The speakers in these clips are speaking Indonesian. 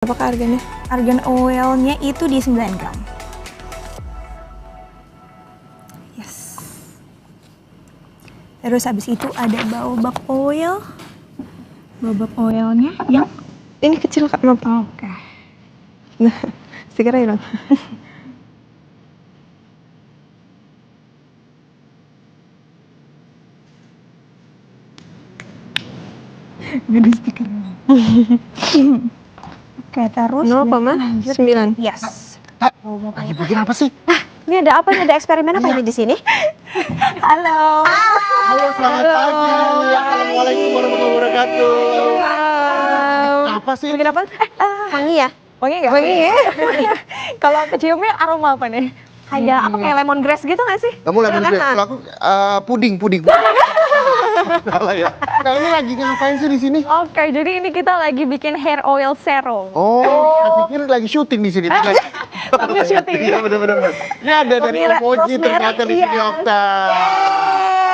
Apakah harganya? Argan oilnya itu di 9 gram. Yes. Terus habis itu ada baobab oil. Baobab oilnya yang Ini kecil Kak, maaf. oke. Nah, stiker aja dong. Gak ada stikernya. Oke, terus 0,9. yes. Lagi bikin apa sih? Ini ada apa? Ini ada eksperimen apa ini di sini? Halo. Halo, selamat pagi. Assalamualaikum warahmatullahi wabarakatuh. Apa sih? Bikin apa? Wangi ya? Wangi nggak? Wangi ya? Kalau keciumnya aroma apa nih? Ada apa kayak lemongrass gitu nggak sih? Kamu lagi Kan? kalau aku puding. Salah ya. Nah, ini lagi ngapain sih di sini? Oke, jadi ini kita lagi bikin hair oil serum. Oh, saya pikir lagi syuting di sini. Sambil syuting. Iya, benar-benar. Ini ada dari Emoji ternyata di sini, Okta.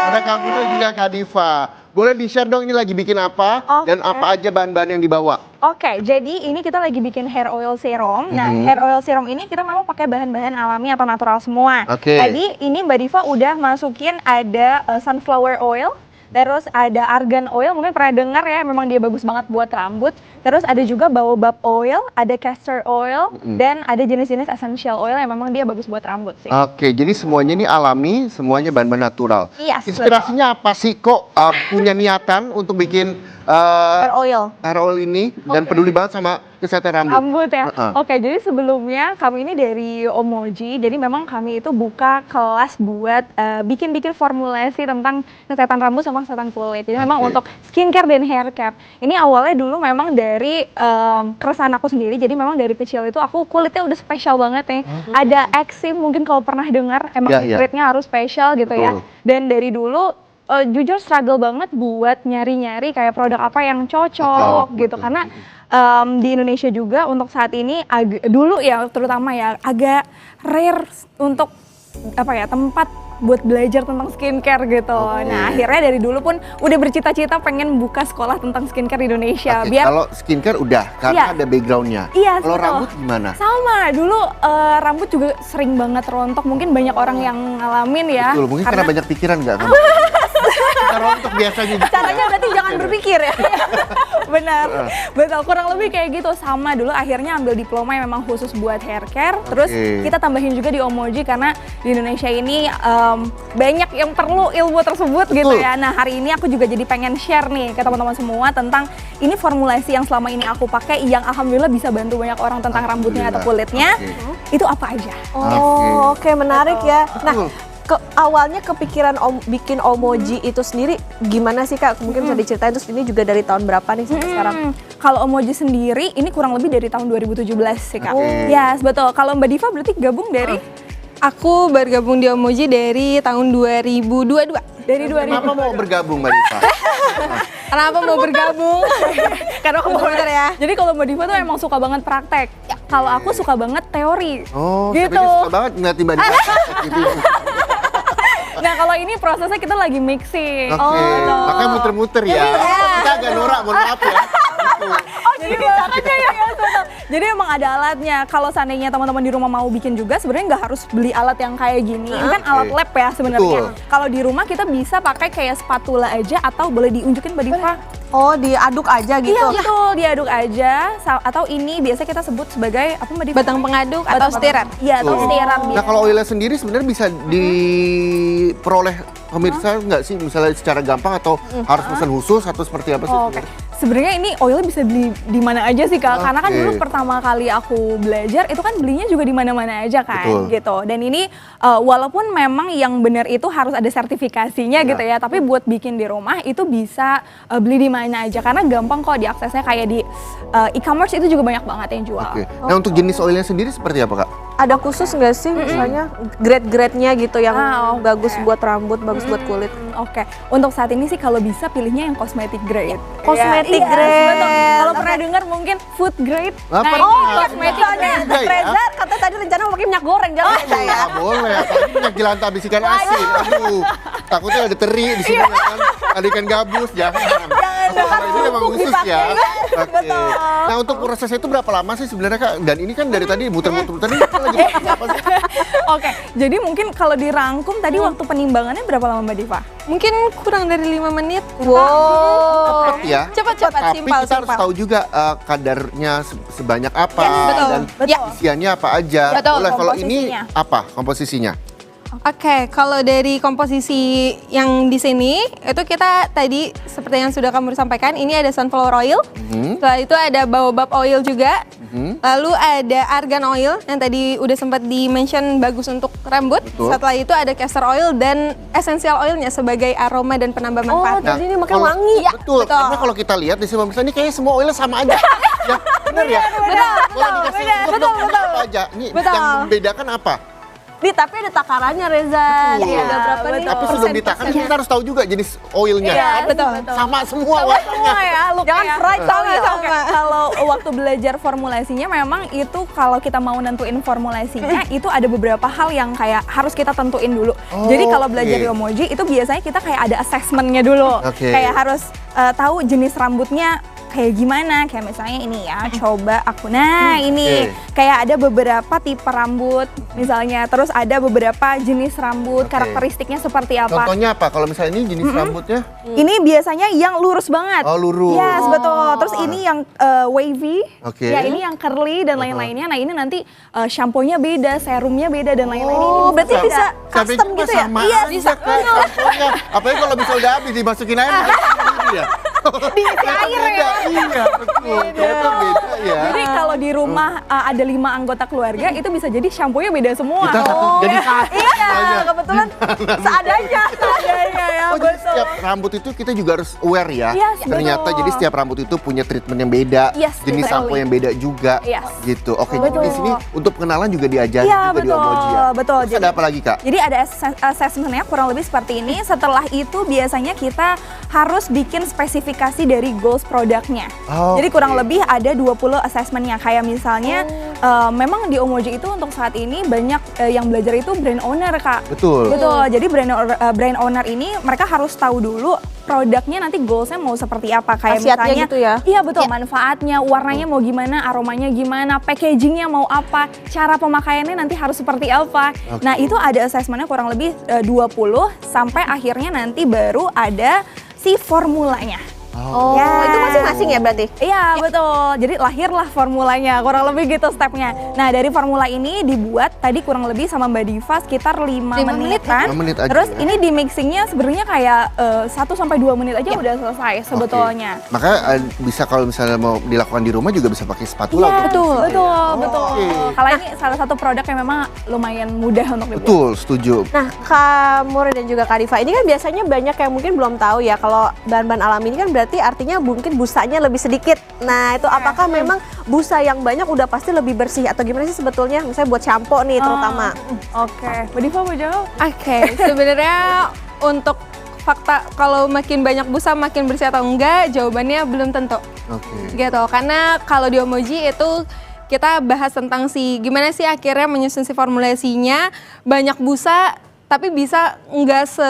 Ada kamu dan juga Kak Diva. Boleh di-share dong ini lagi bikin apa dan apa aja bahan-bahan yang dibawa? Oke, jadi ini kita lagi bikin hair oil serum. Nah, hair oil serum ini kita memang pakai bahan-bahan alami atau natural semua. Oke. Tadi ini Mbak Diva udah masukin ada sunflower oil, terus ada argan oil, mungkin pernah dengar ya, memang dia bagus banget buat rambut. Terus ada juga baobab oil, ada castor oil, dan ada jenis-jenis essential oil yang memang dia bagus buat rambut sih. Oke, jadi semuanya ini alami, semuanya bahan-bahan natural. Yes, Inspirasinya apa sih kok punya niatan untuk bikin Hair oil. hair oil ini dan peduli banget sama kesehatan rambut? Rambut ya. Oke, jadi sebelumnya kami ini dari Omoji, jadi memang kami itu buka kelas buat bikin formulasi tentang kesehatan rambut sama kesehatan kulit. Jadi memang untuk skincare dan hair care. Ini awalnya dulu memang dari keresahan aku sendiri. Jadi memang dari kecil itu aku kulitnya udah spesial banget nih. Ada eksim, mungkin kalau pernah dengar, emang kulitnya harus spesial gitu ya. Dan dari dulu jujur struggle banget buat nyari-nyari kayak produk apa yang cocok gitu, karena di Indonesia juga untuk saat ini dulu ya terutama ya agak rare untuk apa ya tempat buat belajar tentang skincare gitu. Nah akhirnya dari dulu pun udah bercita-cita pengen buka sekolah tentang skincare di Indonesia. Biar kalau skincare udah karena ada backgroundnya. Iya. Kalau betul. rambut gimana? Sama dulu rambut juga sering banget rontok. Mungkin banyak orang yang ngalamin ya. Betul, mungkin karena banyak pikiran nggak kamu? Karena untuk biasanya gitu. Caranya berarti jangan berpikir ya. Benar. Betul, kurang lebih kayak gitu. Sama dulu akhirnya ambil diploma yang memang khusus buat hair care. Terus kita tambahin juga di Omoji karena di Indonesia ini banyak yang perlu ilmu tersebut gitu ya. Nah hari ini aku juga jadi pengen share nih ke teman-teman semua tentang ini formulasi yang selama ini aku pakai yang alhamdulillah bisa bantu banyak orang tentang rambutnya atau kulitnya. Itu apa aja? Oh, oke, menarik ya. Nah, awalnya kepikiran bikin Omoji itu sendiri gimana sih Kak? Mungkin bisa diceritain, terus ini juga dari tahun berapa nih sampai sekarang? Kalau Omoji sendiri ini kurang lebih dari tahun 2017 sih Kak. Yes, betul. Kalau Mbak Diva berarti gabung dari? Aku bergabung di Omoji dari tahun 2022. Dari 2000. Kenapa mau bergabung Mbak Diva? Kenapa mau bergabung? Karena aku bener ya. Jadi kalau Mbak Diva tuh emang suka banget praktek. Kalau aku suka banget teori. Oh, gitu. saya suka banget ngeliatin Mbak Diva. Gitu. Nah kalau ini prosesnya kita lagi mixing. Oke, makanya muter-muter ya. Kita agak norak, mohon maaf ya. Jadi aja ya. Jadi emang ada alatnya. Kalau seandainya teman-teman di rumah mau bikin juga, sebenarnya nggak harus beli alat yang kayak gini. Ini kan alat lab ya sebenarnya. Kalau di rumah kita bisa pakai kayak spatula aja atau boleh diunjukin Mbak Diva. Oh, diaduk aja gitu? Iya betul, diaduk aja. Atau ini biasa kita sebut sebagai apa Mbak Diva? Batang pengaduk atau stirrer. Iya, atau stirrer. Nah kalau oilnya sendiri sebenarnya bisa diperoleh pemirsa nggak sih? Misalnya secara gampang atau harus pesan khusus atau seperti apa sih? Sebenarnya ini oil bisa beli di mana aja sih Kak. Karena kan dulu pertama kali aku belajar itu kan belinya juga di mana-mana aja kan gitu. Dan ini walaupun memang yang benar itu harus ada sertifikasinya gitu ya, tapi buat bikin di rumah itu bisa beli di mana aja karena gampang kok diaksesnya, kayak di e-commerce itu juga banyak banget yang jual. Nah untuk jenis oilnya sendiri seperti apa Kak? Ada khusus nggak sih misalnya grade-grade-nya gitu yang bagus buat rambut, bagus buat kulit? Oke, untuk saat ini sih kalau bisa pilihnya yang cosmetic grade. Cosmetic Yes, grade. betul. Kalau pernah dengar mungkin food grade. Apa Nah, nih? ini cosmetic grade. Reza katanya tadi rencana mau pakai minyak goreng, jangan Reza ya? Nggak boleh, apalagi minyak jelantah bisikan asin. Aduh, takutnya ada teri di sini kan. Ada ikan gabus, jangan. memang khusus ya. Oke. Nah untuk prosesnya itu berapa lama sih sebenarnya Kak? Dan ini kan dari tadi muter-muter tadi lagi apa sih? Oke, jadi mungkin kalau dirangkum tadi waktu penimbangannya berapa lama Mbak Diva? Mungkin kurang dari 5 menit. Cepet ya. Cepat-cepat, Tapi simpel, kita harus tahu juga kadarnya sebanyak apa betul. dan Ya. isiannya apa aja. Betul, Boleh kalau ini komposisinya. apa komposisinya? Oke, kalau dari komposisi yang di sini itu kita tadi seperti yang sudah kamu sampaikan, ini ada sunflower oil. Setelah itu ada baobab oil juga. Lalu ada argan oil yang tadi udah sempat di-mention bagus untuk rambut. Betul. Setelah itu ada castor oil dan essential oilnya sebagai aroma dan penambah manfaat. Jadi ini makin kalau- wangi. Ya, Betul, betul. karena kalau kita lihat di sini pemirsa ini kayaknya semua oilnya sama aja. Ya, benar ya? Boleh dikasih untuk dong, ini apa aja? Ini yang membedakan apa? Nih tapi ada takarannya Reza. Betul. Nih ada berapa nih? Tapi sebelum ditakan kita harus tahu juga jenis oilnya. Iya, kan? betul. Sama semua warnanya. Semua ya, look Jangan ya. fried Sama, oil. sama. Kalau waktu belajar formulasinya memang itu kalau kita mau nentuin formulasinya itu ada beberapa hal yang kayak harus kita tentuin dulu. Oh, Jadi kalau belajar oke. di Omoji itu biasanya kita kayak ada assessmentnya dulu. Oke. Kayak harus tahu jenis rambutnya kayak gimana, kayak misalnya ini ya, coba aku, nah ini kayak ada beberapa tipe rambut misalnya, terus ada beberapa jenis rambut, Oke. karakteristiknya seperti apa. Contohnya apa? Kalau misalnya ini jenis rambutnya? Ini biasanya yang lurus banget. Oh, lurus. Yes, betul. Terus ini yang wavy. Oke. Ya, ini yang curly dan lain-lainnya. Nah, ini nanti shampoo-nya beda, serumnya beda dan lain-lain. Oh, Ini berarti beda. bisa Sampai custom juga gitu ya? sama Iya, aja, bisa. Kak, contohnya. Apalagi kalau misalnya udah habis dimasukin air gitu ya. Diisi air ya. Iya, betul. Ternyata beda ya. Jadi kalau di rumah ada 5 anggota keluarga itu bisa jadi shampoo-nya beda semua. Kita satu jadi satu. Iya, kebetulan seadanya. Seadanya ya, Oh, jadi setiap rambut itu kita juga harus aware ya. Yes, Ternyata betul. jadi setiap rambut itu punya treatment yang beda, Yes, jenis literally. sampo yang beda juga. Yes. Gitu. Oke, jadi Betul. di sini untuk pengenalan juga diajarin Iya, juga di Omoji ya. betul. Terus ada apa lagi, Kak? Jadi ada assessment-nya kurang lebih seperti ini. Setelah itu biasanya kita harus bikin spesifikasi dari goals produknya. Oh, Jadi kurang oke. lebih ada 20 assessment-nya. Kayak misalnya memang di Omoji itu untuk saat ini banyak yang belajar itu brand owner, Kak. Betul. Betul. Jadi brand owner ini mereka harus tahu dulu produknya nanti goalsnya mau seperti apa. Kayak Khasiatnya misalnya gitu ya? Iya betul, manfaatnya, warnanya mau gimana, aromanya gimana, packagingnya mau apa, cara pemakaiannya nanti harus seperti apa. Oke. Nah itu ada assessmentnya kurang lebih 20 sampai akhirnya nanti baru ada si formulanya. Oh, Ya. itu masing-masing ya berarti? Iya betul, jadi lahirlah formulanya, kurang lebih gitu stepnya. Nah dari formula ini dibuat tadi kurang lebih sama Mbak Diva sekitar 5 menit kan. 5 menit aja Terus ya. ini di mixingnya sebenarnya kayak 1-2 menit aja udah selesai sebetulnya. Oke. Makanya bisa kalau misalnya mau dilakukan di rumah juga bisa pakai spatula. Iya, untuk betul, bisa ya. betul. Oke. Kalau ini salah satu produk yang memang lumayan mudah untuk dibuat. Betul, setuju. Nah, Kak Mur dan juga Kak Diva, ini kan biasanya banyak yang mungkin belum tahu ya kalau bahan-bahan alami ini kan berarti artinya mungkin busanya lebih sedikit. Nah, itu apakah memang busa yang banyak udah pasti lebih bersih atau gimana sih sebetulnya? Misalnya buat shampoo nih terutama. Oke, Mbak Diva mau jawab? Oke, sebenarnya untuk fakta kalau makin banyak busa makin bersih atau enggak, jawabannya belum tentu. Oke. Gitu, karena kalau di Omoji itu kita bahas tentang gimana sih akhirnya menyusun si formulasinya, banyak busa tapi bisa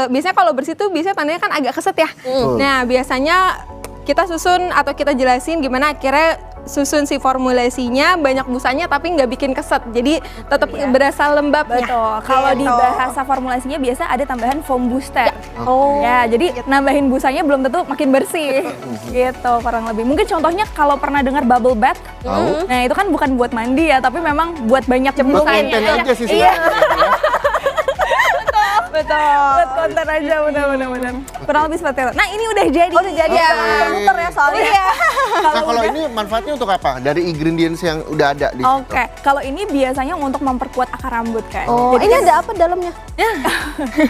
biasanya kalau bersih tuh biasanya tandanya kan agak keset ya. Nah, biasanya kita susun atau kita jelasin gimana akhirnya susun si formulasinya banyak busanya tapi nggak bikin keset, jadi tetap berasa lembabnya. Betul. Kalau di Gitu. bahasa formulasinya biasa ada tambahan foam booster. Oh. Ya, jadi nambahin busanya belum tentu makin bersih. Gitu kurang lebih. Mungkin contohnya kalau pernah dengar bubble bath. Tahu. Nah, itu kan bukan buat mandi ya, tapi memang buat banyak Buat busanya. konten aja sih Iya, sebenarnya. betul. Buat konten aja benar. Kurang lebih seperti itu. Nah, ini udah jadi. Oh, udah jadi ya. Muter ya soalnya. Iya. Nah, kalau ini manfaatnya untuk apa? Dari ingredients yang udah ada di situ. Oke, kalau ini biasanya untuk memperkuat akar rambut kan. Oh, Jadi ini ada apa dalamnya?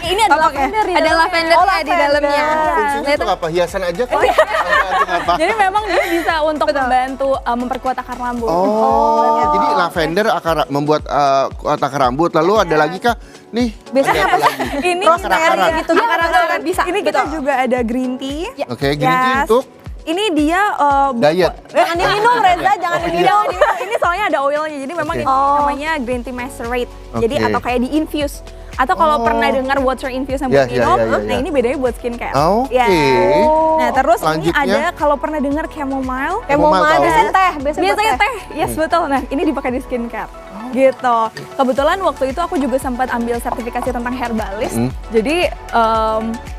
ini ada lavender di Ada dalamnya. lavender di dalamnya. Fungsinya untuk apa? Hiasan aja kok? Untuk apa? Jadi memang dia bisa untuk membantu memperkuat akar rambut. Oh, jadi lavender membuat kuat akar rambut. Lalu ada lagi kah? Nih, Biasanya ada apa lagi? Ini Akar-akaran. gitu. Iya, Akar-akaran bisa. Ini kita juga ada green tea. Oke, green tea Yes. untuk Ini dia diet. Jangan diminum Reza, jangan diminum. ini soalnya ada oilnya. Jadi memang Oke. ini namanya green tea macerate. Jadi Oke. atau kayak di infuse. Atau kalau pernah dengar water infused yang buat minum, nah ini bedanya buat skincare. Oke. Nah terus Selanjutnya. ini ada kalau pernah dengar chamomile. Chamomile biasanya teh, Biasanya teh, yes betul. Nah ini dipakai di skincare. Gitu. Kebetulan waktu itu aku juga sempat ambil sertifikasi tentang herbalist. Jadi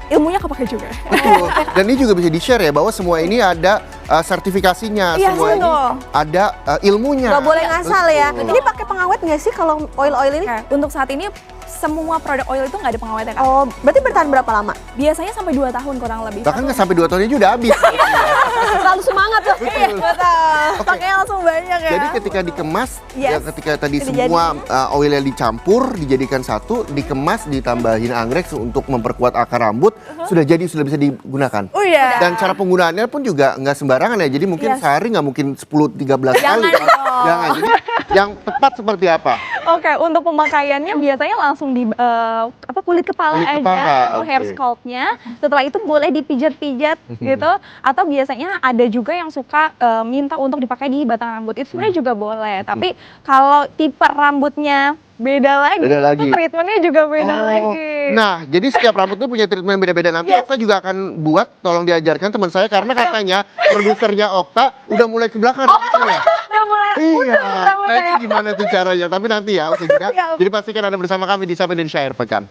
ilmunya kepake juga. Betul. Dan ini juga bisa di-share ya bahwa semua ini ada sertifikasinya, Iya, semua ini betul. ada ilmunya. Nggak boleh ngasal ya. Betul. Ini pakai pengawet nggak sih kalau oil-oil ini? Oke, untuk saat ini semua produk oil itu nggak ada pengawetnya Kak. Oh, berarti bertahan berapa lama? Biasanya sampai 2 tahun kurang lebih. Bahkan nggak sampai 2 tahun aja udah habis. Selalu semangat loh. Iya, betul. Pakai langsung banyak ya. Jadi ketika dikemas, Yes. ya ketika tadi Itu semua oil yang dicampur, dijadikan satu, dikemas, ditambahin anggrek untuk memperkuat akar rambut, sudah bisa digunakan. Oh iya. Dan cara penggunaannya pun juga nggak sembarangan ya. Jadi mungkin Yes. sehari nggak mungkin 10-13 kali. Jangan dong. Jangan. Jadi yang tepat seperti apa? Oke, untuk pemakaiannya biasanya langsung di kulit kepala Kulit aja kepala, atau oke. hair scalp-nya. Setelah itu boleh dipijat-pijat gitu. Atau biasanya ada juga yang suka minta untuk dipakai di batang rambut. Itu sebenarnya juga boleh. Tapi kalau tipe rambutnya beda lagi, Beda lagi. itu treatmentnya juga beda lagi. Nah, jadi setiap rambut tuh punya treatment beda-beda. Nanti Okta juga akan buat, tolong diajarkan teman saya karena katanya produsernya Okta udah mulai ke belakang. Udah mulai Iya. rambut Nah, saya. itu gimana tuh caranya? Tapi nanti ya, usai jeda. Jadi pastikan Anda bersama kami di Sapa Indonesia Air Pekan.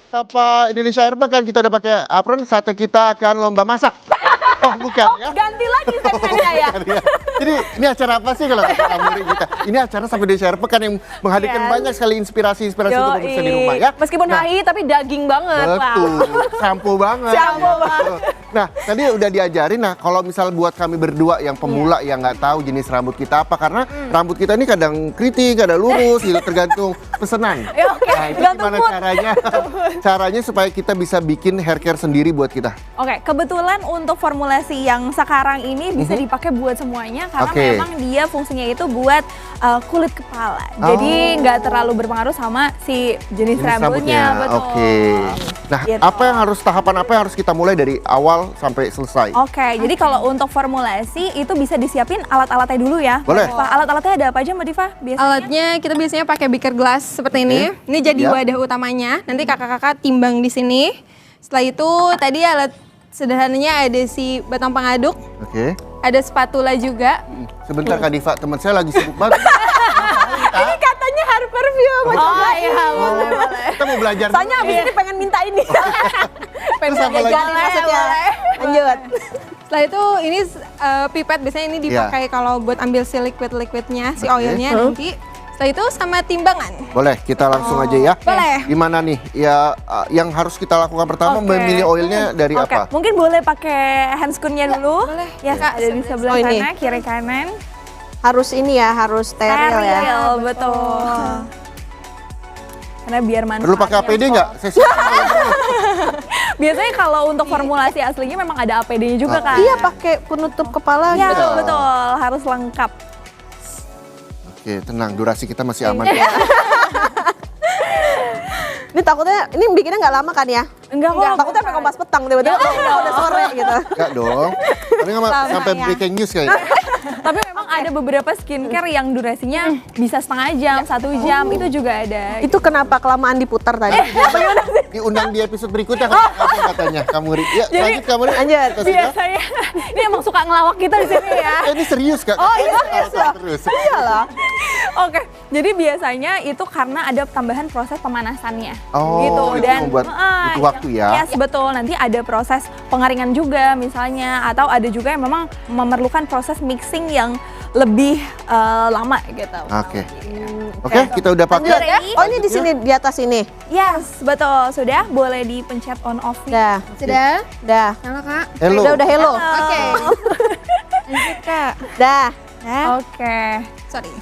Sapa Indonesia Air Pekan, kita udah pakai apron, saatnya kita akan lomba masak. Oh, bukan ya? Ganti lagi segmennya ya. Jadi ini acara apa sih kalau kata kamu kita? Ini acara Sapa Indonesia Air Pekan yang menghadirkan Yes. banyak sekali inspirasi-inspirasi untuk pemirsa di rumah ya. Meskipun Nah, hai tapi daging banget. betul, sampo banget. Sampo banget. Nah, tadi udah diajarin. Nah, kalau misal buat kami berdua yang pemula yang nggak tahu jenis rambut kita apa, karena rambut kita ini kadang kritik, kadang lurus, gitu tergantung pesanan. Ya, oke. Nah, itu Tergantung gimana mood. caranya? Caranya supaya kita bisa bikin hair care sendiri buat kita. Oke, kebetulan untuk formulasi yang sekarang ini bisa dipakai buat semuanya karena Oke. memang dia fungsinya itu buat kulit kepala. Jadi nggak terlalu berpengaruh sama si jenis rambutnya, betul. Oke. Nah, Gitu. tahapan apa yang harus kita mulai dari awal sampai selesai? Oke, jadi kalau untuk formulasi itu bisa disiapin alat-alatnya dulu ya. Boleh. Mbak Diva. Alat-alatnya ada apa aja Mbak Diva? Biasanya? Alatnya kita biasanya pakai beaker glass seperti ini. Ini jadi Ya. wadah utamanya. Nanti kakak-kakak timbang di sini. Setelah itu tadi alat sederhananya ada si batang pengaduk, Oke. ada spatula juga. Sebentar Kak Diva, teman saya lagi sibuk banget. Ini katanya hair perfume. Oh iya, boleh, boleh. Kita mau belajar Soalnya dulu abis nih. ini pengen minta ini. Terus apa lagi? Jajanin maksudnya. Lanjut. Setelah itu ini pipet biasanya ini dipakai kalau buat ambil si liquid-liquidnya, si oilnya nanti. Setelah itu sama timbangan. Boleh, kita langsung aja ya. Boleh. Gimana nih? Ya, yang harus kita lakukan pertama Oke. memilih oilnya dari Oke, apa? mungkin boleh pakai handscoon-nya dulu. boleh. Ya Kak, ada di sebelah Oh, ini. sana, kiri kanan. Harus ini ya, harus steril ya. Steril, betul. Karena biar manfaatnya. Perlu pakai APD nggak? Sesi Biasanya kalau untuk formulasi aslinya memang ada APD-nya juga kan. Iya, pakai penutup kepala Iya, gitu. betul, harus lengkap. Oke, tenang, durasi kita masih aman. Iya. Ini takutnya, ini bikinnya nggak lama kan ya? Enggak kok. Takutnya sampai kompas petang tiba-tiba udah sore gitu. Enggak dong. Tapi nggak Sama sampai ya. breaking news kayaknya. Tapi memang ada beberapa skincare yang durasinya bisa setengah jam, 1 jam, itu juga ada. Itu kenapa kelamaan diputar tadi? Diundang di episode berikutnya katanya. Kamu Ri. Ya, lanjut kamu Ri. Lanjut. Kita sudah. Biasanya, ini emang suka ngelawak kita di sini ya. Ini serius Kak. Oh, iya, serius loh. Terus. Iyalah. Oke, jadi biasanya itu karena ada tambahan proses pemanasannya. Oh, gitu. itu membuat butuh waktu ya. Yes, betul. Nanti ada proses pengeringan juga misalnya, atau ada juga yang memang memerlukan proses mixing yang lebih lama gitu. Oke. Oke, kita udah pakai. Lanjut ya. Oh, ini di sini di atas ini. Yes, betul. Sudah boleh dipencet on off. Dah. Sudah? Dah. Halo Kak. Hello. Udah hello. Oke. Lanjut Kak. Dah. Oke. Sorry.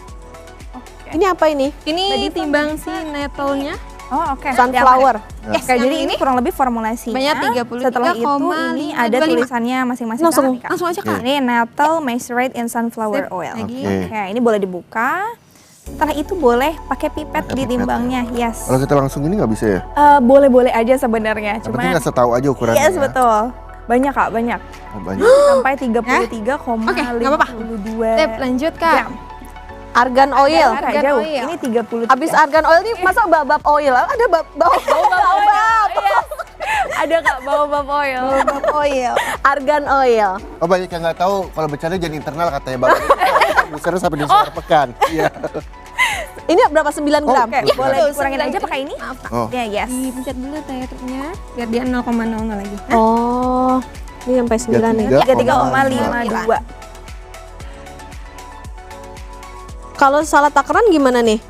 Ini apa ini? Ini timbang si nettle-nya. Oh, oke. Sunflower. Yes, Oke, jadi ini kurang lebih formulasinya. Banyak 33,525. Setelah itu ini ada tulisannya masing-masing. Langsung- Kak. Langsung aja Kak. Ini Nettle Moisturate in Sunflower Sip, Oil. lagi. Oke. Oke, ini boleh dibuka. Setelah itu boleh pakai pipet di timbangnya. Yes. Kalau kita langsung ini nggak bisa ya? Boleh-boleh aja sebenarnya. Yang penting nggak tahu aja ukurannya. Yes, ya. betul. Banyak Kak, banyak. Oh, banyak. Sampai 33,52 Oke, nggak apa-apa. Sip, lanjut Kak. gram. Argan oil. Nggak Argan jauh. oil. Ini 33. Abis argan oil nih masa babab oil? Ada babab Yes. Ada Kak, bawa oil. oil. Argan oil. Oh, banyak yang nggak tahu kalau bercanda jadi internal katanya Bang. Busarnya sampai di sekitar pekan. Iya. Ini berapa 9 gram? Oke, boleh dikurangin aja pakai ini? Oh. Ya, yes. Dipencet dulu truknya biar dia 0,00 lagi. Oh, ini sampai 9 nih. 33,52. Kalau salah takaran gimana nih?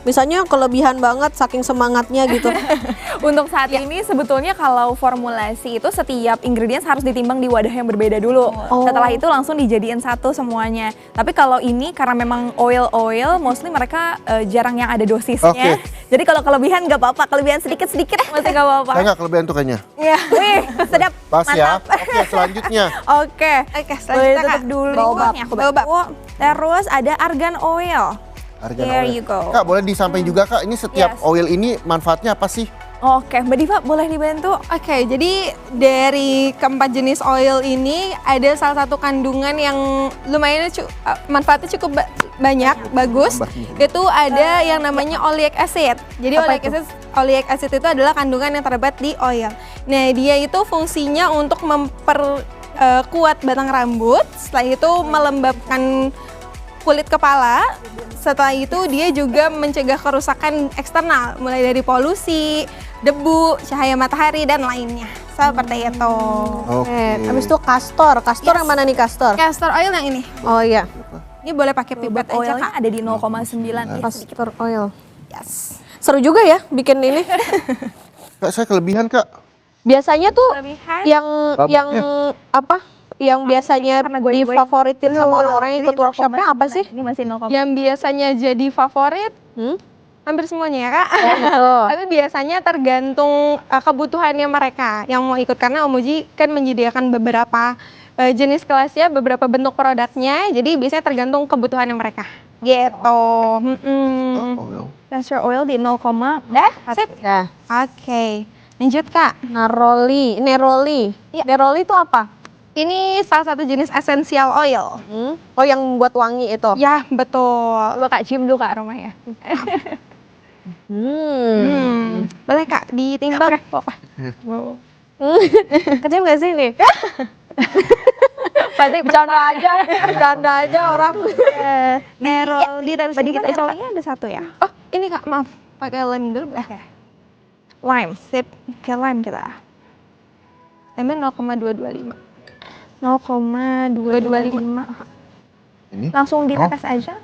Misalnya kelebihan banget saking semangatnya gitu. Untuk saat ini sebetulnya kalau formulasi itu setiap ingredients harus ditimbang di wadah yang berbeda dulu. Setelah itu langsung dijadiin satu semuanya. Tapi kalau ini karena memang oil, mostly mereka jarang yang ada dosisnya. Oke. Jadi kalau kelebihan nggak apa-apa, kelebihan sedikit-sedikit masih nggak apa-apa. Saya nggak kelebihan tuh kayaknya. Iya. Wih, sedap. Pas ya. Mantap. Oke, selanjutnya. Oke. Oke, Boleh selanjutnya Kak. tutup dulu. Baobab. Nih, aku bawa. Terus ada argan oil. Argan There oil. you go. Kak, boleh disampaikan juga Kak, ini setiap Yes. oil ini manfaatnya apa sih? Oke, Mbak Diva boleh dibantu? Oke, jadi dari keempat jenis oil ini ada salah satu kandungan yang lumayan manfaatnya cukup banyak, bagus. Itu ada yang namanya oleic acid. Jadi oleic acid itu adalah kandungan yang terdapat di oil. Nah, dia itu fungsinya untuk memperkuat batang rambut, setelah itu melembabkan kulit kepala. Setelah itu dia juga mencegah kerusakan eksternal, mulai dari polusi, debu, cahaya matahari, dan lainnya. Seperti itu. Oke. Habis itu castor. Castor yang mana nih castor? Castor oil yang ini. Oh iya, Ini boleh pakai pipet aja Oilnya Kak. ada di 0,9. castor oil. Yes. Seru juga ya bikin ini. Kak, saya kelebihan Kak. Biasanya tuh Kelebihan. yang apa? Yang biasanya Karena gue- difavoritin sama orang-orang yang ikut workshopnya apa sih? Ini masih 0,9. Yang biasanya jadi favorit Hmm? hampir semuanya ya Kak. Oh. Tapi biasanya tergantung kebutuhannya mereka yang mau ikut, karena Omoji kan menyediakan beberapa jenis kelasnya, beberapa bentuk produknya. Jadi biasanya tergantung kebutuhannya mereka. Gitu. Oil. Castor oil di 0, Sip. Ya. Oke. Lanjut Kak. Neroli. Neroli itu apa? Ini salah satu jenis essential oil. Oh, yang buat wangi itu. Ya, betul. Coba Kak cium dulu Kak aromanya. Boleh Kak ditimbang. Kecil nggak sih nih? Berarti Bercanda aja orang. Neroli dan Tadi kita sedikit coba. ada satu ya. Oh, ini Kak, maaf. Pakai lem dulu. Oke. Lime. Sip. Oke, lime kita. Lemnya 0,225. 0,225. Ini? Langsung ditetes aja.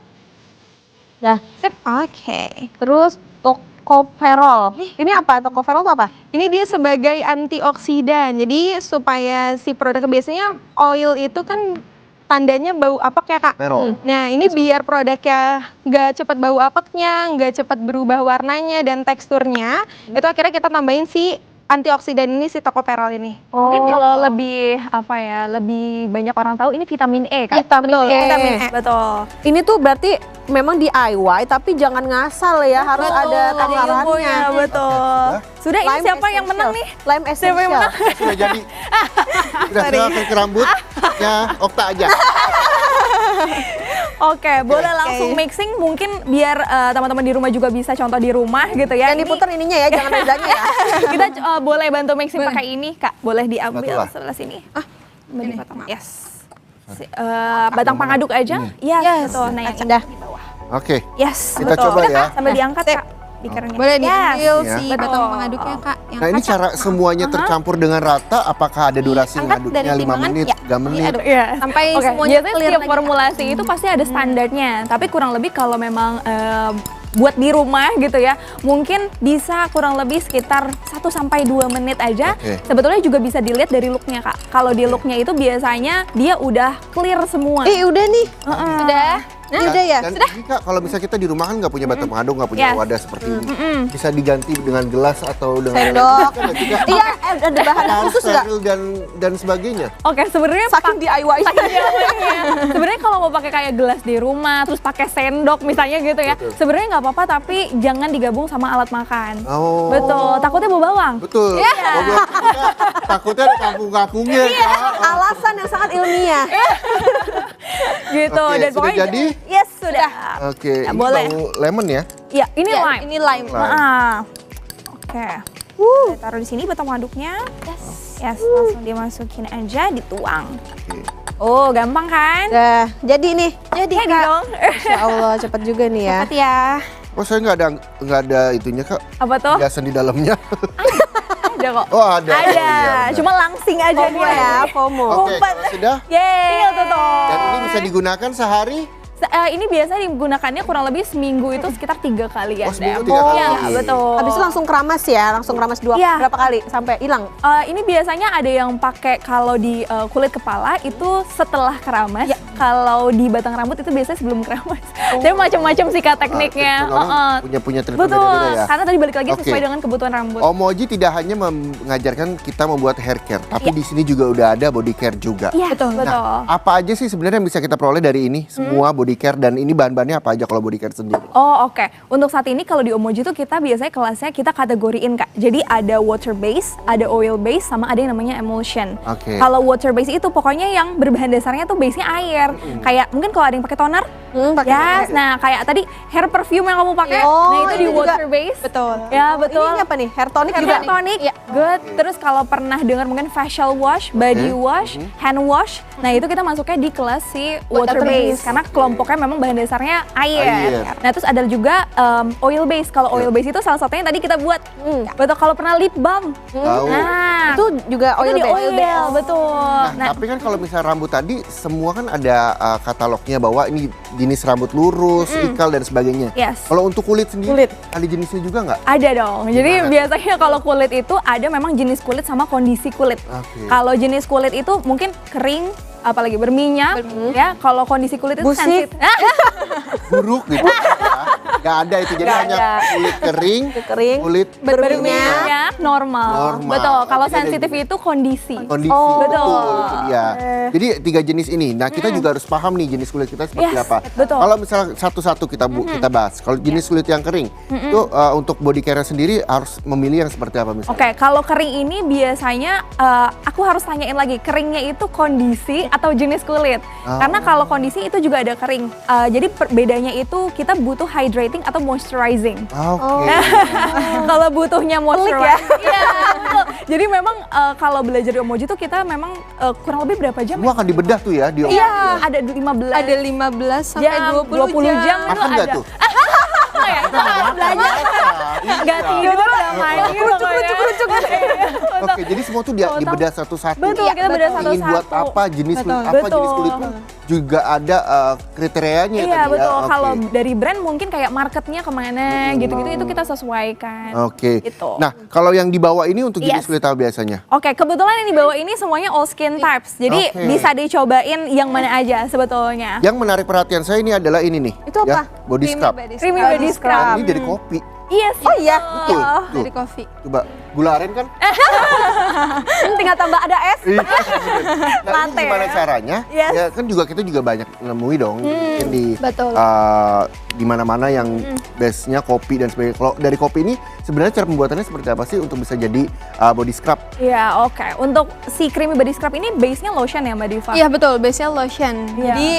Dah. Sip. Oke. Terus tocopherol. Ini apa? Tocopherol itu apa? Ini dia sebagai antioksidan. Jadi supaya si produk, biasanya oil itu kan tandanya bau apek ya Kak. Perol. Nah, ini biar produknya nggak cepat bau apeknya, nggak cepat berubah warnanya dan teksturnya, itu akhirnya kita tambahin si antioksidan ini, si tocopherol ini. Mungkin kalau lebih apa ya, lebih banyak orang tahu ini vitamin E kan? Vitamin E. Vitamin E. Betul. Ini tuh berarti memang DIY tapi jangan ngasal ya, harus ada takarannya. Betul. Sudah ini Lime siapa yang essential. menang nih? Lime essential. Sudah jadi. Sudah ke rambutnya Okta aja. Oke, boleh langsung mixing mungkin biar teman-teman di rumah juga bisa contoh di rumah gitu ya. Yang diputar ininya ya, jangan bedanya ya. Kita boleh bantu mixing pakai ini, Kak. Boleh diambil Betul lah. sebelah sini. Ini. Yes. Batang pengaduk aja? Yes, betul. Nah, yang ini Dah. di bawah. Oke. Yes, Kita betul. coba ya. Sambil diangkat, Kak. Beakernya. Boleh diambil Yes, si Ya. batang betul. pengaduknya Kak. Yang Nah, ini kacang. cara semuanya tercampur dengan rata, apakah ada durasi Angkat dari ngaduknya 5 timbangan, menit, ya. 3 menit? Diaduk. Iya. Sampai Oke, semuanya biasanya clear setiap lagi, formulasi itu pasti ada standarnya. Tapi kurang lebih kalau memang buat di rumah gitu ya, mungkin bisa kurang lebih sekitar 1-2 menit aja. Oke. Sebetulnya juga bisa dilihat dari looknya Kak. Kalau di looknya itu biasanya dia udah clear semua. Udah nih. Sudah. Udah ya? Dan ini Kak, kalau misalnya kita di rumah kan nggak punya bata pengaduk, nggak punya Yes. wadah seperti ini. Bisa diganti dengan gelas atau dengan Sendok. Kan ada juga Iya, ada bahan khusus nggak? steril dan sebagainya. Oke, sebenarnya Saking DIY. sebenarnya kalau mau pakai kayak gelas di rumah, terus pakai sendok misalnya gitu ya, sebenarnya nggak apa-apa, tapi jangan digabung sama alat makan. Oh. Betul, takutnya bau bawang. Betul. Kalau kita takutnya ada kangkung-kangkungnya, Kak. Alasan yang sangat ilmiah. Gitu. Oke, Dan sudah pokoknya jadi? Yes, sudah. Oke, Ya, ini boleh. bau lemon ya? Ya, ini Ya, lime. ini lime. Oke. Kita taruh di sini bata aduknya. Yes, langsung dimasukin aja, dituang. Oke. Oh, gampang kan? Dah, jadi nih. Jadi Kak. dong. Masya Allah, cepat juga nih ya. Cepet ya. Oh, saya nggak ada itunya, Kak. Apa tuh? Hiasan di dalamnya. Ada kok. Oh, ada. Ada. Oh, iya, Cuma langsing aja FOMO dia. ya, FOMO. Oke, kalau sudah. Yeay. Tinggal tutup. Dan ini bisa digunakan sehari? Ini biasa digunakannya kurang lebih seminggu itu sekitar 3 kali ya. Oh, seminggu 3 kali. Ya, betul. Habis itu langsung keramas ya, langsung keramas Iya. berapa kali sampai hilang? Ini biasanya ada yang pakai kalau di kulit kepala itu setelah keramas. Kalau di batang rambut itu biasanya sebelum keramas. Jadi macam-macam sih Kak tekniknya. Punya treatment Betul. beda-beda ya. Karena tadi balik lagi Oke. sesuai dengan kebutuhan rambut. Omoji tidak hanya mengajarkan kita membuat hair care, tapi di sini juga udah ada body care juga. Iya, betul. Nah, apa aja sih sebenarnya yang bisa kita peroleh dari ini? Semua body care, dan ini bahan-bahannya apa aja kalau body care sendiri? Oh, oke. Untuk saat ini kalau di Omoji tuh kita biasanya kelasnya kita kategoriin Kak. Jadi ada water base, ada oil base, sama ada yang namanya emulsion. Oke. Kalau water base itu pokoknya yang berbahan dasarnya tuh base-nya air. Kayak mungkin kalau ada yang pakai toner, Pakai yes. Nah, kayak tadi hair perfume yang kamu pakai, Oh, nah itu di ini juga. water base. Betul. Ya, betul. Ini apa nih? Hair tonic Hair juga? tonic, good. Terus kalau pernah dengar mungkin facial wash, body wash, hand wash, nah itu kita masuknya di kelas si water base karena kelompoknya memang bahan dasarnya air. Air. Nah terus ada juga oil base. Kalau oil base itu salah satunya tadi kita buat. Betul. Kalau pernah lip balm, Tahu. nah Itu juga itu oil di base. oil, betul. Nah, tapi kan kalau misalnya rambut tadi semua kan ada katalognya bahwa ini jenis rambut lurus, ikal dan sebagainya. Yes. Kalau untuk kulit sendiri, Kulit. ada jenisnya juga nggak? Ada dong. Jadi Gimana? biasanya kalau kulit itu ada memang jenis kulit sama kondisi kulit. Oke. Kalau jenis kulit itu mungkin kering, apalagi berminyak, ya. Kalau kondisi kulit itu Busik. sensitif. Buruk gitu ya. Nggak ada itu, jadi Nggak hanya ada. kulit kering, Kering. kulit Berminyak, normal. Normal. Betul. Kalau Jadi ada sensitif juga. itu kondisi. kondisi. Oh, betul. Itu dia. Jadi 3 jenis ini. Nah, kita juga harus paham nih jenis kulit kita seperti Yes, apa. betul. Kalau misalnya satu-satu kita bahas. Kalau jenis kulit yang kering, itu untuk body care sendiri harus memilih yang seperti apa misalnya? Oke, kalau kering ini biasanya aku harus tanyain lagi, keringnya itu kondisi atau jenis kulit. Karena kalau kondisi itu juga ada kering. Jadi bedanya itu kita butuh hydrating atau moisturizing. Oke. Kalau butuhnya moisturizing, iya, betul. Jadi memang kalau belajar di Omoji tuh kita memang kurang lebih berapa jam? Semua akan dibedah tuh ya di Iya, ada 15 Ada 15 sampai jam, 20 jam. itu Makan nggak ada. tuh? Ya, belajar nggak tidur udah main gitu Oke, jadi semua tuh dibedah satu-satu. Betul, kita bedah Ingin buat satu-satu. apa jenis kulit, apa Betul. jenis kulit pun juga ada kriterianya Iya tadi betul, ya. Oke. kalau dari brand mungkin kayak marketnya kemana gitu-gitu itu kita sesuaikan. Oke. Gitu. Nah, kalau yang dibawa ini untuk jenis Yes. kulit apa biasanya? Oke, kebetulan yang dibawa ini semuanya all skin types. Jadi Oke. bisa dicobain yang mana aja sebetulnya. Yang menarik perhatian saya ini adalah ini nih. Itu apa? Ya, body scrub. Creamy body Dan scrub. ini dari kopi. Yes. Oh iya, Betul. Tuh. Dari kopi. Coba gula aren kan? tinggal tambah ada es. Iya. Nah, ini Latte gimana ya? caranya? Yes. Ya kan kita juga banyak nemui dong mungkin di betul. di mana-mana yang base-nya kopi dan sebagainya. Kalau dari kopi ini sebenarnya cara pembuatannya seperti apa sih untuk bisa jadi body scrub? Iya, oke. Untuk si creamy body scrub ini base-nya lotion ya Mbak Diva? Iya betul, base-nya lotion. Iya. Jadi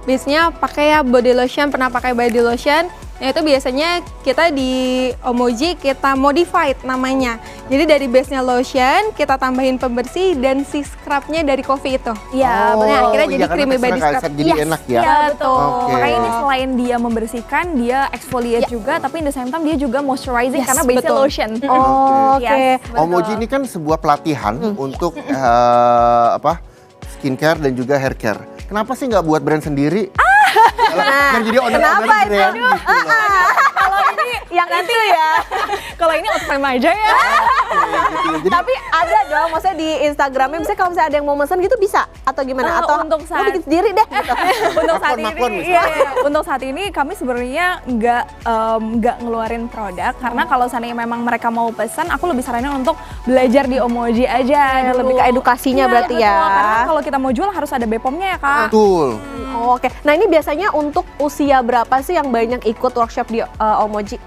base-nya pakai ya body lotion, pernah pakai body lotion. Nah itu biasanya kita di Omoji kita modified namanya. Jadi dari base-nya lotion, kita tambahin pembersih dan si scrub-nya dari kopi itu. Iya, Oh, benar. akhirnya iya, jadi karena creamy body teksturnya scrub. jadi Yes. enak ya. Iya, betul. Oke. Makanya ini selain dia membersihkan, dia exfoliate juga, tapi in the same time dia juga moisturizing Yes, karena base-nya betul. lotion. Oh, oke. Yes, betul. Omoji ini kan sebuah pelatihan untuk skincare dan juga hair care. Kenapa sih nggak buat brand sendiri? Kan jadi owner kenapa brand itu? gitu loh. Kalau ini Yang itu ya. kalau ini outframe aja ya. Jadi Tapi ada dong, maksudnya di Instagramnya, misalnya kalau misalnya ada yang mau pesan gitu bisa? Atau gimana? Atau untuk lo saat bikin sendiri deh gitu? untuk saat Maklon, ini, misalnya. iya, untuk saat ini kami sebenarnya nggak ngeluarin produk karena kalau seandainya memang mereka mau pesan, aku lebih saranin untuk belajar di Omoji aja. Lebih ke edukasinya Iya, berarti betul. ya. Karena kalau kita mau jual harus ada BPOM-nya ya kak. betul. Oh, oke. Nah ini biasanya untuk usia berapa sih yang banyak ikut workshop di Omoji?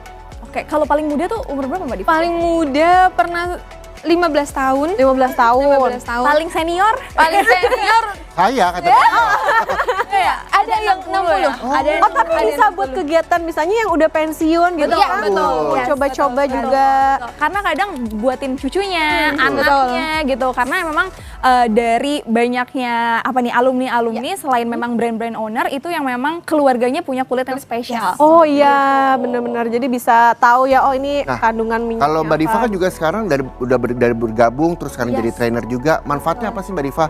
Oke, kalau paling muda tuh umur berapa mbak Diva? Paling muda pernah 15 tahun. 15 tahun. 15 tahun. Paling senior? Paling senior Saya katanya. ada yang 60. Ada yang Oh tapi ada bisa yang buat 60. kegiatan misalnya yang udah pensiun gitu Betul, kan? betul. Oh, Yes, coba-coba betul, juga. betul. Karena kadang buatin cucunya, anaknya gitu. Karena memang dari banyaknya alumni selain memang brand-brand owner itu yang memang keluarganya punya kulit yang spesial. Oh iya, benar-benar. Jadi bisa tahu ya, oh ini Nah, kandungan minyak. Kalau Mbak Diva kan juga sekarang dari bergabung terus sekarang jadi trainer juga. Manfaatnya apa sih Mbak Diva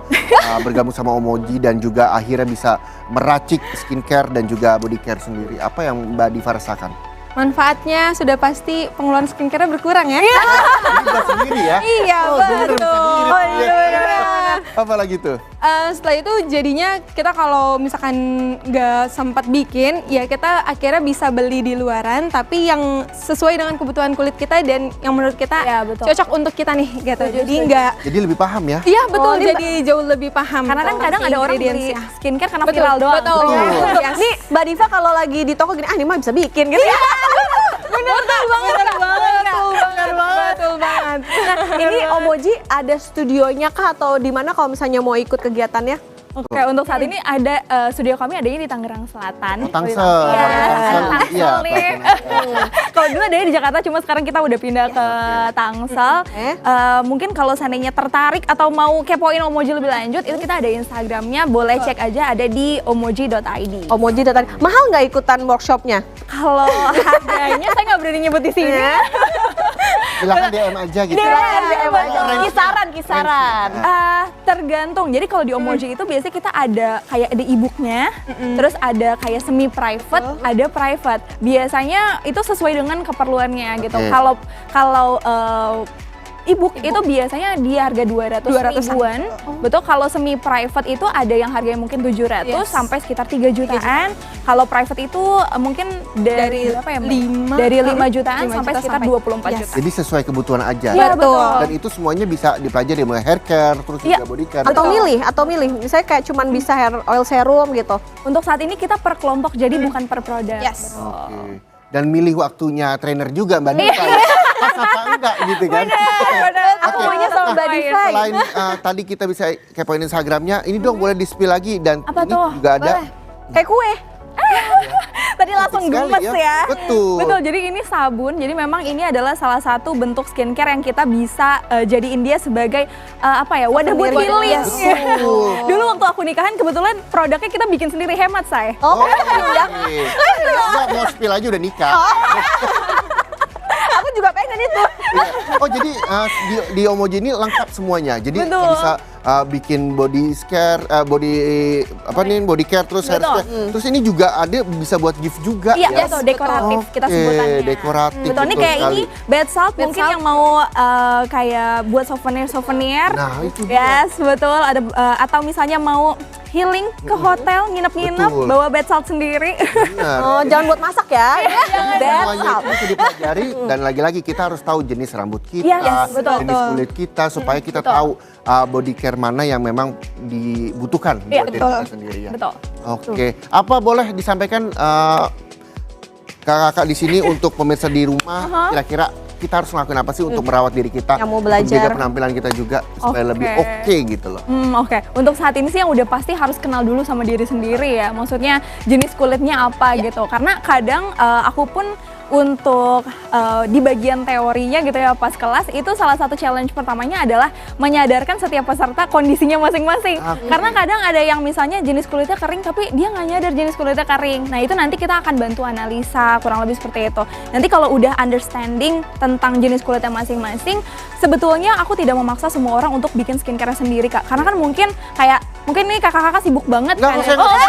bergabung sama Omoji dan juga akhirnya bisa meracik skincare dan juga body care sendiri? Apa yang Mbak Diva rasakan? Manfaatnya sudah pasti pengeluaran skincare berkurang ya. Ini buat sendiri ya? Iya, Oh, bener, bisa betul. ngirit. Apa lagi tuh? Setelah itu jadinya kita kalau misalkan nggak sempat bikin, ya kita akhirnya bisa beli di luaran, tapi yang sesuai dengan kebutuhan kulit kita dan yang menurut kita Ya, betul. cocok untuk kita nih gitu. Jadi nggak, Jadi lebih paham ya? iya betul. Oh, ini Jadi jauh lebih paham. Karena kan kadang ada orang beli ingredients-nya. skincare karena Betul, viral doang. betul. Betul. Yes. Nih Mbak Diva kalau lagi di toko gini, ini mah bisa bikin gitu ya. Betul banget. Nah ini Omoji ada studionya kah atau di mana kalau misalnya mau ikut kegiatannya? Oke, untuk saat ini ada studio kami adanya di Tangerang Oh, Selatan. Tangsel. Iya, Tangsel. Iya, Tangsel nih. Kalau dulu adanya di Jakarta, cuma sekarang kita udah pindah ke Tangsel. Mungkin kalau seandainya tertarik atau mau kepoin Omoji lebih lanjut, itu kita ada Instagramnya, boleh cek aja ada di omoji.id. Omoji datang. Mahal nggak ikutan workshopnya? Kalau harganya saya nggak berani nyebut di sini. Silakan DM aja gitu. Kisaran. Tergantung. Jadi kalau di Omoji itu biasanya kita ada kayak ada e-booknya, terus ada kayak semi private, ada private. Biasanya itu sesuai dengan keperluannya gitu. Oke. Kalau e-book itu biasanya di harga 200 ribuan. Betul, kalau semi private itu ada yang harganya mungkin 700 sampai sekitar 3 jutaan. Kalau private itu mungkin dari berapa ya? Dari 5 jutaan sampai sekitar 24 juta. Jadi sesuai kebutuhan aja. Iya, betul. Dan itu semuanya bisa dipelajari mulai hair care, terus Iya. juga body care. Atau milih, misalnya kayak cuman bisa hair oil serum gitu. Untuk saat ini kita per kelompok, jadi bukan per produk. Yes. Oke. Dan milih waktunya trainer juga Mbak Diva. Pas apa enggak gitu kan? Aku maunya sama Mbak Diva. Selain tadi kita bisa kepoin Instagramnya, ini dong boleh di-spill lagi dan Apa ini tuh? juga ada. Kayak kue. Tadi langsung sekali gemes ya. ya. Betul. Betul, jadi ini sabun. Jadi memang ini adalah salah satu bentuk skincare yang kita bisa jadiin dia sebagai wadah buat healing. Betul. Dulu waktu aku nikahan kebetulan produknya kita bikin sendiri, hemat saya. Oh, Nggak mau spill aja udah nikah. aku juga pengen itu. Iya. Oh jadi di Omoji ini lengkap semuanya. Jadi Betul. bisa bikin body care, body care terus hair Betul. care. Terus ini juga ada bisa buat gift juga Iya, ya. betul, dekoratif kita Oke, sebutannya. dekoratif, Betul, ini betul kayak sekali. ini bath salt mungkin salt. yang mau kayak buat souvenir. Nah, itu dia. Yes, betul. Ada atau misalnya mau healing ke hotel, nginep-nginep, Betul. bawa bath salt sendiri. Benar. Oh, jangan buat masak ya. Semuanya itu bisa dipelajari dan lagi-lagi kita harus tahu jenis rambut kita, Yes, betul, jenis kulit kita supaya kita tahu body care mana yang memang dibutuhkan Iya, buat diri betul. kita sendiri ya. Betul. Oke, apa boleh disampaikan kakak-kakak di sini untuk pemirsa di rumah kira-kira kita harus ngelakuin apa sih untuk merawat diri kita, Yang mau untuk menjaga belajar. penampilan kita juga supaya Oke. lebih oke gitu loh. Oke. Untuk saat ini sih yang udah pasti harus kenal dulu sama diri sendiri ya. Maksudnya jenis kulitnya apa gitu. Karena kadang aku pun untuk di bagian teorinya gitu ya pas kelas itu salah satu challenge pertamanya adalah menyadarkan setiap peserta kondisinya masing-masing. Oke. Karena kadang ada yang misalnya jenis kulitnya kering tapi dia nggak nyadar jenis kulitnya kering. Nah itu nanti kita akan bantu analisa kurang lebih seperti itu. Nanti kalau udah understanding tentang jenis kulitnya masing-masing, sebetulnya aku tidak memaksa semua orang untuk bikin skincare sendiri kak. Karena kan mungkin nih kakak-kakak sibuk banget Nggak, kan. saya Ya.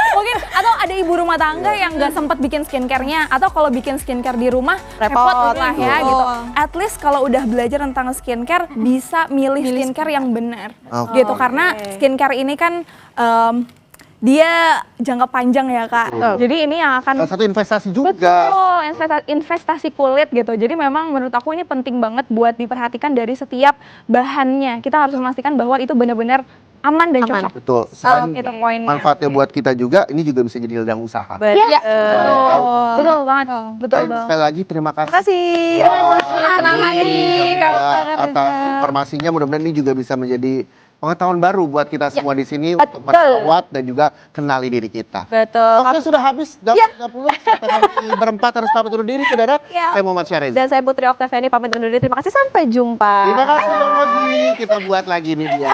Mungkin Atau ada ibu rumah tangga yang nggak sempat bikin skincare-nya, atau kalau bikin skincare di rumah repot lah ya gitu. At least kalau udah belajar tentang skincare bisa milih skincare yang benar. Oke. Gitu karena skincare ini kan dia jangka panjang ya Kak. Jadi ini yang akan Salah satu investasi juga. betul investasi kulit gitu. Jadi memang menurut aku ini penting banget buat diperhatikan dari setiap bahannya. Kita harus memastikan bahwa itu benar-benar aman dan cocok. Betul. Selain Itu poinnya. manfaatnya buat kita juga, ini juga bisa jadi ladang usaha. Iya, betul banget. Betul banget. Sekali lagi terima kasih. Makasih. Senang hati. Atas informasinya, mudah-mudahan ini juga bisa menjadi pengetahuan baru buat kita semua di sini untuk betul. merawat dan juga kenali diri kita. Betul. Oke, sudah habis jam 30. Kita berempat harus pamit undur diri, saudara. Saya Muhammad Syarez. Dan saya Putri Oktaviani pamit undur diri. Terima kasih, sampai jumpa. Terima kasih Bang Rogi. Kita buat lagi nih dia.